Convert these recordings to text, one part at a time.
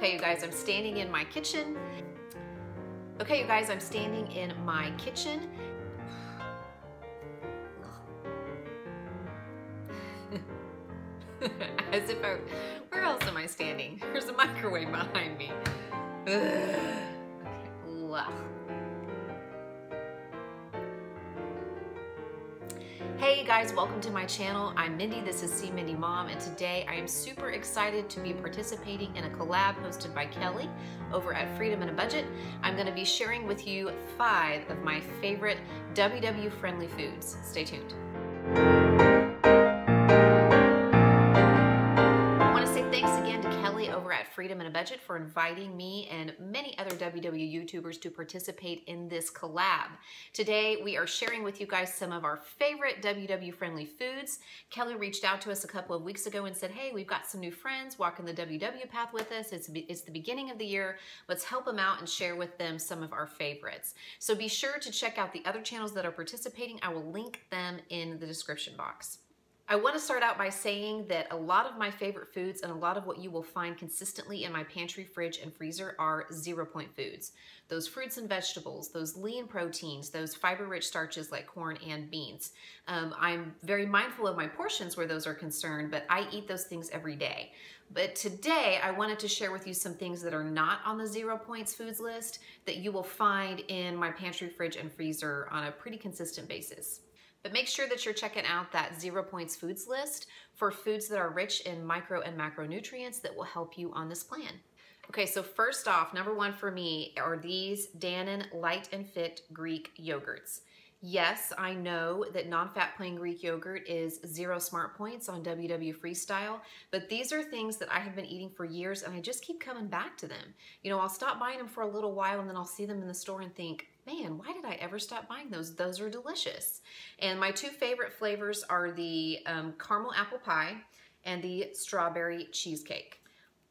Okay, you guys, I'm standing in my kitchen. Okay, you guys, I'm standing in my kitchen. As if where else am I standing? There's a microwave behind me. Okay. Hey guys, welcome to my channel. I'm Mindy, this is See Mindy Mom, and today I am super excited to be participating in a collab hosted by Kelly over at Freedom in a Budget. I'm going to be sharing with you 5 of my favorite WW friendly foods. Stay tuned. Over at Freedom in a Budget for inviting me and many other WW YouTubers to participate in this collab. Today we are sharing with you guys some of our favorite WW friendly foods. Kelly reached out to us a couple of weeks ago and said, hey, we've got some new friends walking the WW path with us. It's the beginning of the year. Let's help them out and share with them some of our favorites. So be sure to check out the other channels that are participating. I will link them in the description box. I want to start out by saying that a lot of my favorite foods and a lot of what you will find consistently in my pantry, fridge, and freezer are 0-point foods. Those fruits and vegetables, those lean proteins, those fiber-rich starches like corn and beans. I'm very mindful of my portions where those are concerned, but I eat those things every day. But today I wanted to share with you some things that are not on the 0 points foods list that you will find in my pantry, fridge, and freezer on a pretty consistent basis. But make sure that you're checking out that 0 points foods list for foods that are rich in micro and macronutrients that will help you on this plan. Okay, so first off, number 1 for me are these Dannon Light and Fit Greek yogurts. Yes, I know that non-fat plain Greek yogurt is 0 smart points on WW Freestyle, but these are things that I have been eating for years and I just keep coming back to them. You know, I'll stop buying them for a little while and then I'll see them in the store and think, man, why did I ever stop buying those? Those are delicious. And my 2 favorite flavors are the caramel apple pie and the strawberry cheesecake.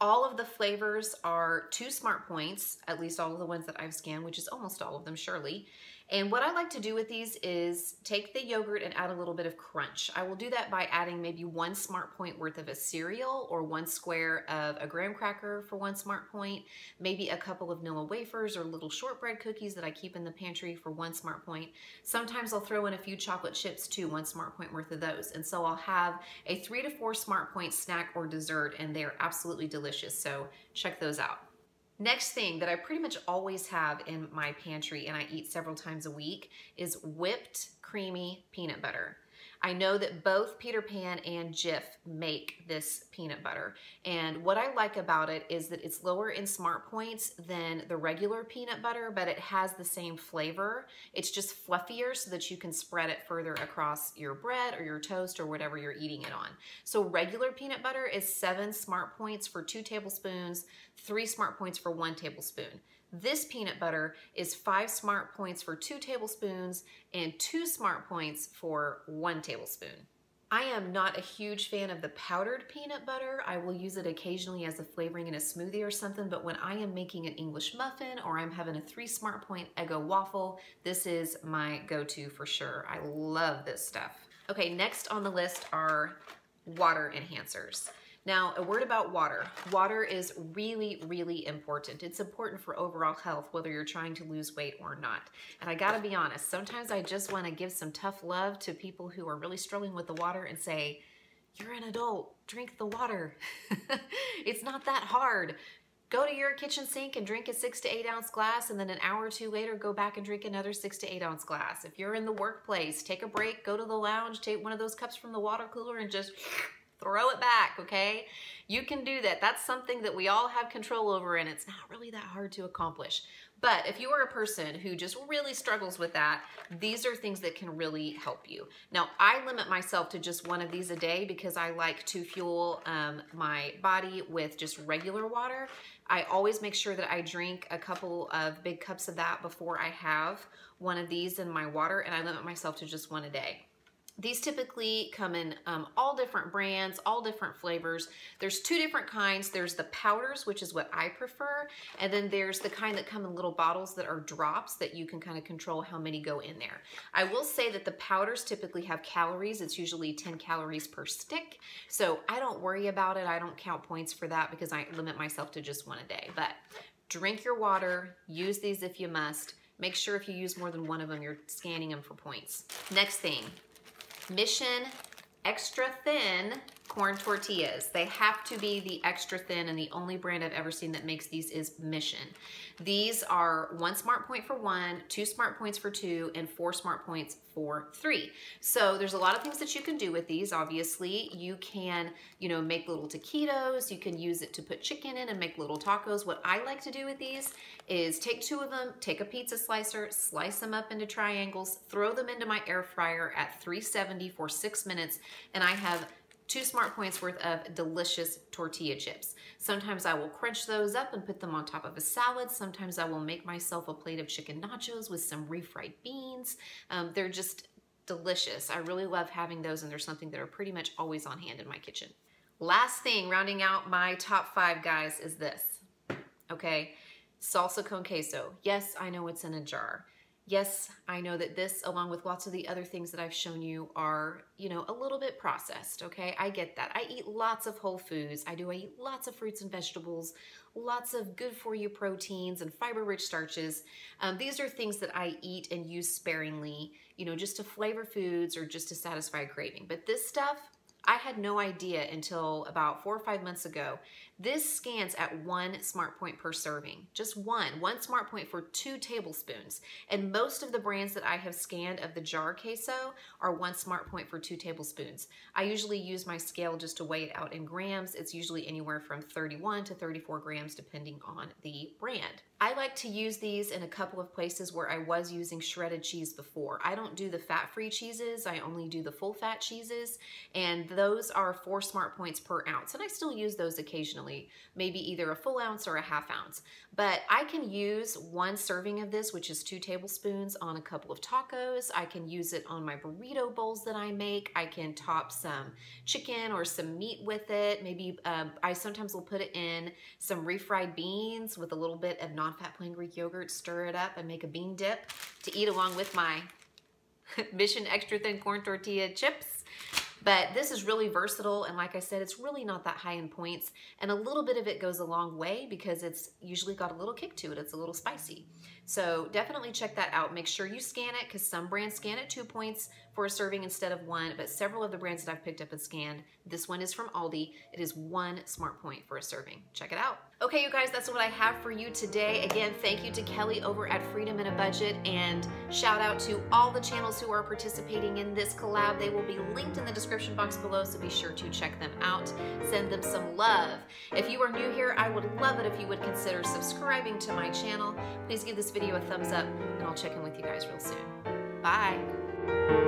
All of the flavors are 2 smart points, at least all of the ones that I've scanned, which is almost all of them, surely. And what I like to do with these is take the yogurt and add a little bit of crunch. I will do that by adding maybe 1 smart point worth of a cereal or 1 square of a graham cracker for 1 smart point, maybe a couple of vanilla wafers or little shortbread cookies that I keep in the pantry for 1 smart point. Sometimes I'll throw in a few chocolate chips too, 1 smart point worth of those. And so I'll have a 3 to 4 smart point snack or dessert, and they're absolutely delicious. So check those out. Next thing that I pretty much always have in my pantry and I eat several times a week is whipped creamy peanut butter. I know that both Peter Pan and Jif make this peanut butter, and what I like about it is that it's lower in smart points than the regular peanut butter, but it has the same flavor. It's just fluffier so that you can spread it further across your bread or your toast or whatever you're eating it on. So regular peanut butter is 7 smart points for 2 tablespoons, 3 smart points for 1 tablespoon. This peanut butter is 5 smart points for 2 tablespoons and 2 smart points for 1 tablespoon. I am not a huge fan of the powdered peanut butter. I will use it occasionally as a flavoring in a smoothie or something, but when I am making an English muffin or I'm having a 3 smart point Eggo waffle, this is my go-to for sure. I love this stuff. Okay, next on the list are water enhancers. Now, a word about water. Water is really, really important. It's important for overall health, whether you're trying to lose weight or not. And I gotta be honest, sometimes I just wanna give some tough love to people who are really struggling with the water and say, you're an adult, drink the water. It's not that hard. Go to your kitchen sink and drink a 6 to 8 ounce glass, and then an hour or 2 later, go back and drink another 6 to 8 ounce glass. If you're in the workplace, take a break, go to the lounge, take one of those cups from the water cooler and just throw it back, okay? You can do that. That's something that we all have control over, and it's not really that hard to accomplish. But if you are a person who just really struggles with that, these are things that can really help you. Now, I limit myself to just 1 of these a day because I like to fuel my body with just regular water. I always make sure that I drink a couple of big cups of that before I have 1 of these in my water, and I limit myself to just 1 a day. These typically come in all different brands, all different flavors. There's two different kinds. There's the powders, which is what I prefer, and then there's the kind that come in little bottles that are drops that you can kind of control how many go in there. I will say that the powders typically have calories. It's usually 10 calories per stick, so I don't worry about it. I don't count points for that because I limit myself to just one a day. But drink your water, use these if you must. Make sure if you use more than one of them, you're scanning them for points. Next thing. Mission extra thin corn tortillas. They have to be the extra thin, and the only brand I've ever seen that makes these is Mission. These are 1 smart point for 1, 2 smart points for 2, and 4 smart points for 3. So there's a lot of things that you can do with these. Obviously, you can, make little taquitos. You can use it to put chicken in and make little tacos. What I like to do with these is take 2 of them, take a pizza slicer, slice them up into triangles, throw them into my air fryer at 370 for 6 minutes, and I have 2 smart points worth of delicious tortilla chips. Sometimes I will crunch those up and put them on top of a salad. Sometimes I will make myself a plate of chicken nachos with some refried beans. They're just delicious. I really love having those, and they're something that are pretty much always on hand in my kitchen. Last thing, rounding out my top 5, guys, is this, okay? Salsa con queso. Yes, I know it's in a jar. Yes, I know that this, along with lots of the other things that I've shown you, are, a little bit processed, okay? I get that. I eat lots of whole foods. I eat lots of fruits and vegetables, lots of good-for-you proteins and fiber-rich starches. These are things that I eat and use sparingly, just to flavor foods or just to satisfy a craving. But this stuff, I had no idea until about 4 or 5 months ago. This scans at 1 smart point per serving, just one smart point for 2 tablespoons. And most of the brands that I have scanned of the jar queso are 1 smart point for 2 tablespoons. I usually use my scale just to weigh it out in grams. It's usually anywhere from 31 to 34 grams depending on the brand. I like to use these in a couple of places where I was using shredded cheese before. I don't do the fat-free cheeses. I only do the full-fat cheeses, and those are 4 smart points per ounce, and I still use those occasionally, maybe either a full ounce or a half ounce. But I can use 1 serving of this, which is 2 tablespoons, on a couple of tacos. I can use it on my burrito bowls that I make. I can top some chicken or some meat with it. Maybe I sometimes will put it in some refried beans with a little bit of non-fat plain Greek yogurt, stir it up and make a bean dip to eat along with my Mission extra thin corn tortilla chips. But this is really versatile, and like I said, it's really not that high in points, and a little bit of it goes a long way because it's usually got a little kick to it. It's a little spicy. So definitely check that out. Make sure you scan it, because some brands scan at 2 points for a serving instead of 1, but several of the brands that I've picked up and scanned, this one is from Aldi. It is 1 smart point for a serving. Check it out. Okay, you guys, that's what I have for you today. Again, thank you to Kelly over at Freedom in a Budget, and shout out to all the channels who are participating in this collab. They will be linked in the description box below, so be sure to check them out. Send them some love. If you are new here, I would love it if you would consider subscribing to my channel. Please give this video a thumbs up, and I'll check in with you guys real soon. Bye.